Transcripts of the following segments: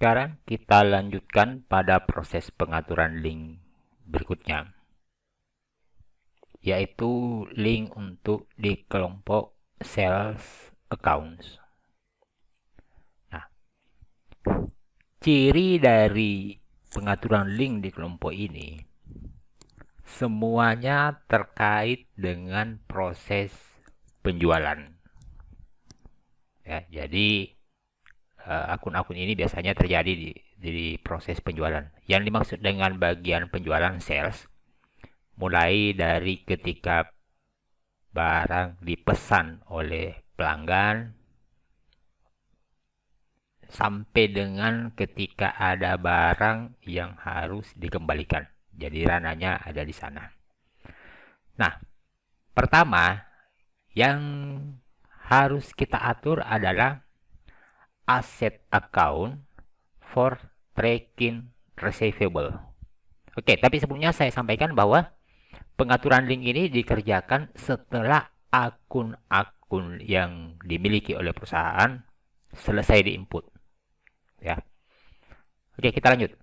Sekarang kita lanjutkan pada proses pengaturan link berikutnya, yaitu link untuk di kelompok sales accounts. Nah, ciri dari pengaturan link di kelompok ini, semuanya terkait dengan proses penjualan. Ya, jadi akun-akun ini biasanya terjadi di proses penjualan. Yang dimaksud dengan bagian penjualan sales, mulai dari ketika barang dipesan oleh pelanggan sampai dengan ketika ada barang yang harus dikembalikan. Jadi ranahnya ada di sana. Nah, pertama yang harus kita atur adalah asset account for tracking receivable. Oke, tapi sebelumnya saya sampaikan bahwa pengaturan link ini dikerjakan setelah akun-akun yang dimiliki oleh perusahaan selesai diinput. Ya. Oke, kita lanjut.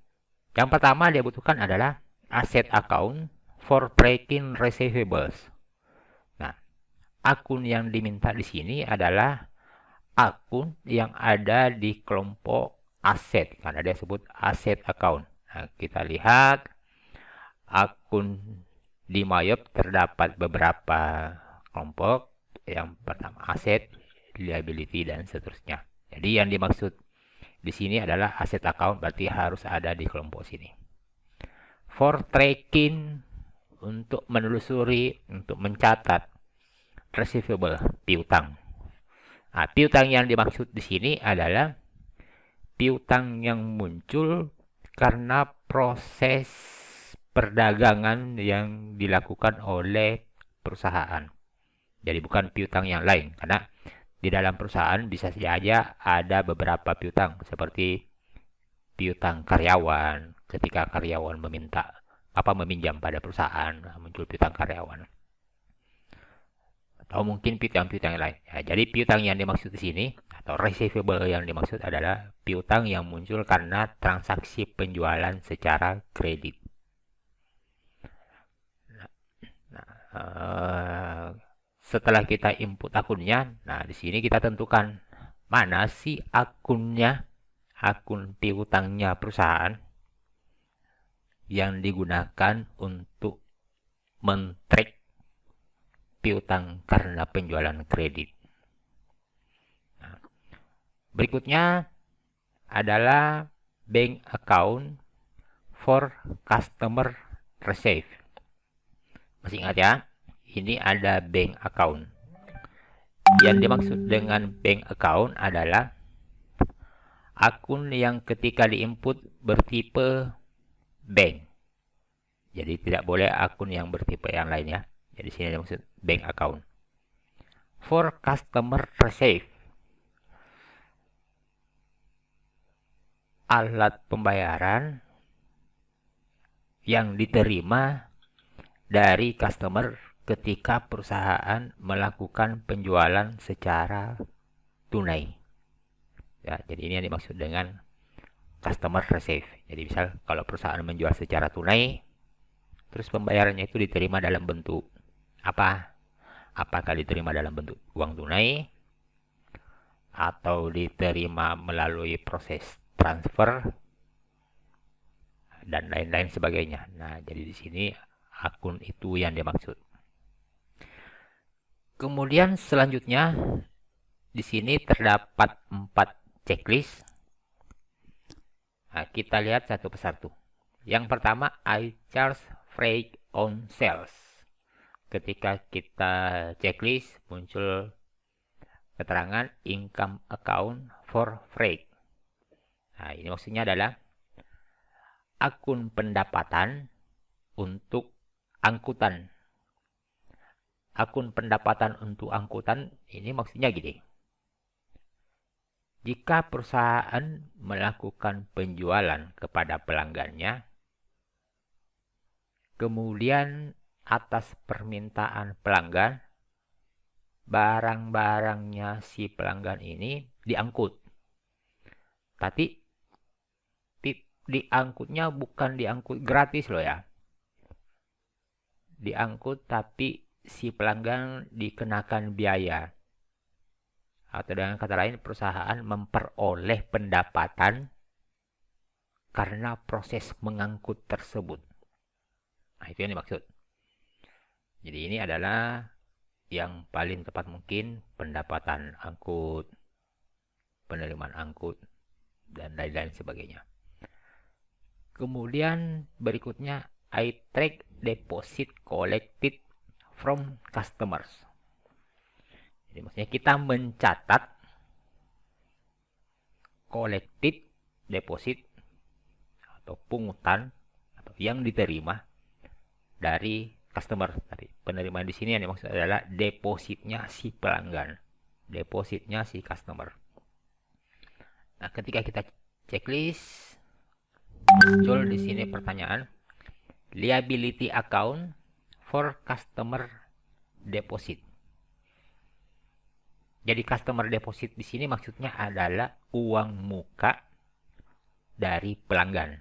Yang pertama dia butuhkan adalah asset account for tracking receivables. Nah, akun yang diminta di sini adalah akun yang ada di kelompok aset, karena dia sebut asset account. Nah, kita lihat akun di Mayop terdapat beberapa kelompok. Yang pertama aset, liability, dan seterusnya. Jadi yang dimaksud di sini adalah asset account, berarti harus ada di kelompok sini. For tracking, untuk menelusuri, untuk mencatat receivable, piutang. Nah, piutang yang dimaksud di sini adalah piutang yang muncul karena proses perdagangan yang dilakukan oleh perusahaan. Jadi bukan piutang yang lain, karena di dalam perusahaan bisa saja ada beberapa piutang, seperti piutang karyawan, ketika karyawan meminjam pada perusahaan, muncul piutang karyawan. Atau mungkin piutang-piutang yang lain. Ya, jadi piutang yang dimaksud di sini atau receivable yang dimaksud adalah piutang yang muncul karena transaksi penjualan secara kredit. Setelah kita input akunnya, nah di sini kita tentukan mana sih akunnya, akun piutangnya perusahaan yang digunakan untuk men-track piutang karena penjualan kredit. Nah, berikutnya adalah bank account for customer receive. Masih ingat ya? Ini ada bank account. Yang dimaksud dengan bank account adalah akun yang ketika diinput bertipe bank. Jadi tidak boleh akun yang bertipe yang lainnya. Jadi sini dimaksud bank account. For customer receive, alat pembayaran yang diterima dari customer ketika perusahaan melakukan penjualan secara tunai. Ya, jadi ini yang dimaksud dengan customer receive. Jadi misal kalau perusahaan menjual secara tunai, terus pembayarannya itu diterima dalam bentuk apa? Apakah diterima dalam bentuk uang tunai atau diterima melalui proses transfer dan lain-lain sebagainya. Nah, jadi di sini akun itu yang dimaksud. Kemudian selanjutnya di sini terdapat 4 checklist. Nah, kita lihat satu persatu. Yang pertama, I charge freight on sales. Ketika kita checklist, muncul keterangan income account for freight. Nah, ini maksudnya adalah akun pendapatan untuk angkutan. Akun pendapatan untuk angkutan ini maksudnya gini. Jika perusahaan melakukan penjualan kepada pelanggannya, kemudian atas permintaan pelanggan, barang-barangnya si pelanggan ini diangkut. Tapi diangkutnya bukan diangkut gratis loh ya. Diangkut tapi si pelanggan dikenakan biaya. Atau dengan kata lain, perusahaan memperoleh pendapatan karena proses mengangkut tersebut. Nah, itu yang dimaksud. Jadi ini adalah yang paling tepat mungkin, pendapatan angkut, penerimaan angkut, dan lain-lain sebagainya. Kemudian berikutnya, I track deposit collected from customers. Jadi maksudnya kita mencatat collected deposit atau pungutan atau yang diterima dari customer tadi. Penerimaan di sini yang dimaksud adalah depositnya si pelanggan, depositnya si customer. Nah, ketika kita checklist, muncul di sini pertanyaan liability account for customer deposit. Jadi customer deposit di sini maksudnya adalah uang muka dari pelanggan.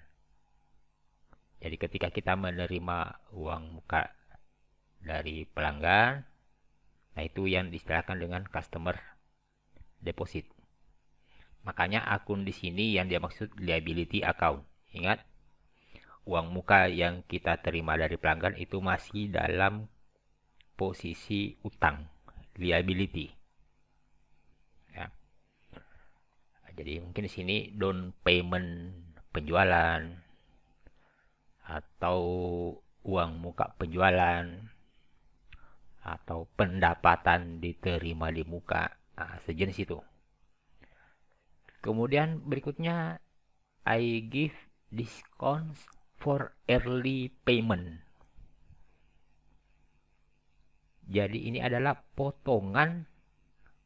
Jadi ketika kita menerima uang muka dari pelanggan, nah itu yang diistilahkan dengan customer deposit. Makanya akun di sini yang dia maksud liability account. Ingat, uang muka yang kita terima dari pelanggan itu masih dalam posisi utang, liability. Ya. Jadi mungkin di sini down payment penjualan atau uang muka penjualan atau pendapatan diterima di muka, nah, sejenis itu. Kemudian berikutnya, I give discounts for early payment. Jadi ini adalah potongan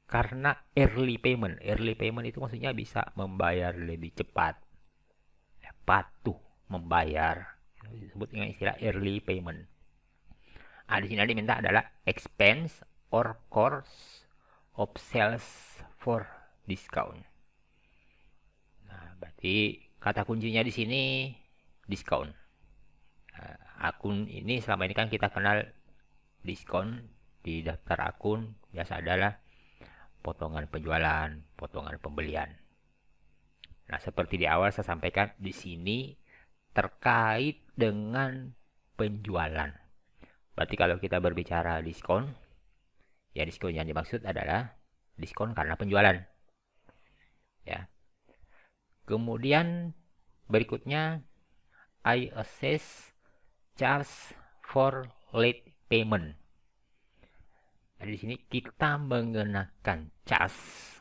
karena early payment. Early payment itu maksudnya bisa membayar lebih cepat, patuh membayar. Disebut dengan istilah early payment. Nah, di sini diminta adalah expense or cost of sales for discount. Nah, berarti kata kuncinya di sini diskon. Nah, akun ini selama ini kan kita kenal diskon di daftar akun biasa adalah potongan penjualan, potongan pembelian. Nah, seperti di awal saya sampaikan, di sini terkait dengan penjualan. Berarti kalau kita berbicara diskon, ya diskon yang dimaksud adalah diskon karena penjualan. Ya. Kemudian berikutnya, I assess charge for late payment. Nah, di sini kita mengenakan charge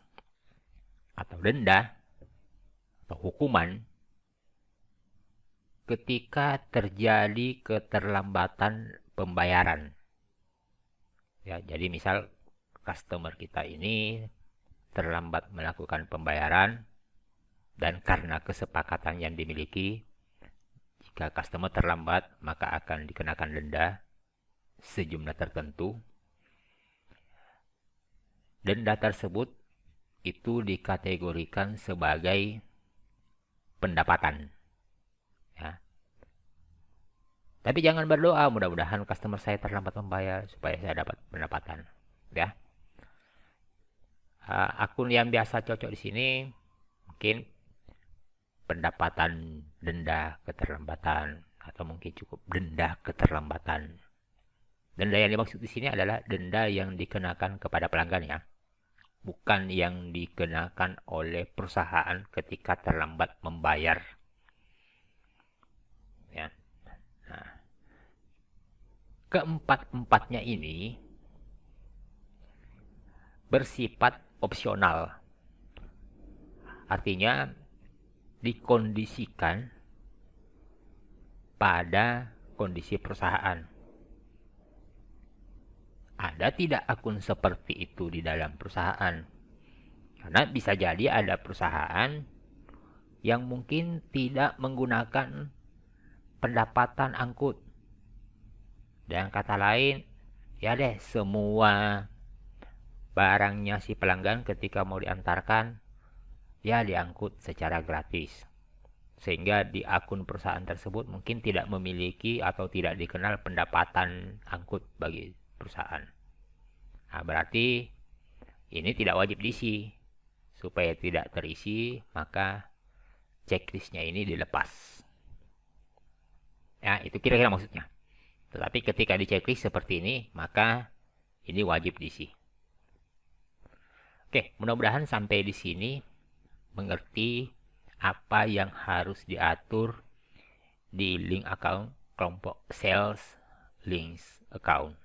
atau denda atau hukuman ketika terjadi keterlambatan pembayaran. Ya, jadi misal customer kita ini terlambat melakukan pembayaran, dan karena kesepakatan yang dimiliki, jika customer terlambat maka akan dikenakan denda sejumlah tertentu. Denda tersebut itu dikategorikan sebagai pendapatan. Ya. Tapi jangan berdoa mudah-mudahan customer saya terlambat membayar supaya saya dapat pendapatan. Ya. Akun yang biasa cocok di sini mungkin pendapatan denda keterlambatan atau mungkin cukup denda keterlambatan. Denda yang dimaksud di sini adalah denda yang dikenakan kepada pelanggan ya, bukan yang dikenakan oleh perusahaan ketika terlambat membayar. Ya. Nah, keempat-empatnya ini bersifat opsional. Artinya dikondisikan pada kondisi perusahaan. Ada tidak akun seperti itu di dalam perusahaan? Karena bisa jadi ada perusahaan yang mungkin tidak menggunakan pendapatan angkut. Dengan kata lain, ya deh, semua barangnya si pelanggan ketika mau diantarkan, ya diangkut secara gratis. sehingga di akun perusahaan tersebut mungkin tidak memiliki atau tidak dikenal pendapatan angkut bagi perusahaan. Nah, berarti ini tidak wajib diisi. Supaya tidak terisi, maka checklistnya ini dilepas. Ya, itu kira-kira maksudnya. Tetapi ketika di checklist seperti ini, maka ini wajib diisi. Oke, mudah-mudahan sampai di sini mengerti apa yang harus diatur di link account kelompok sales links account.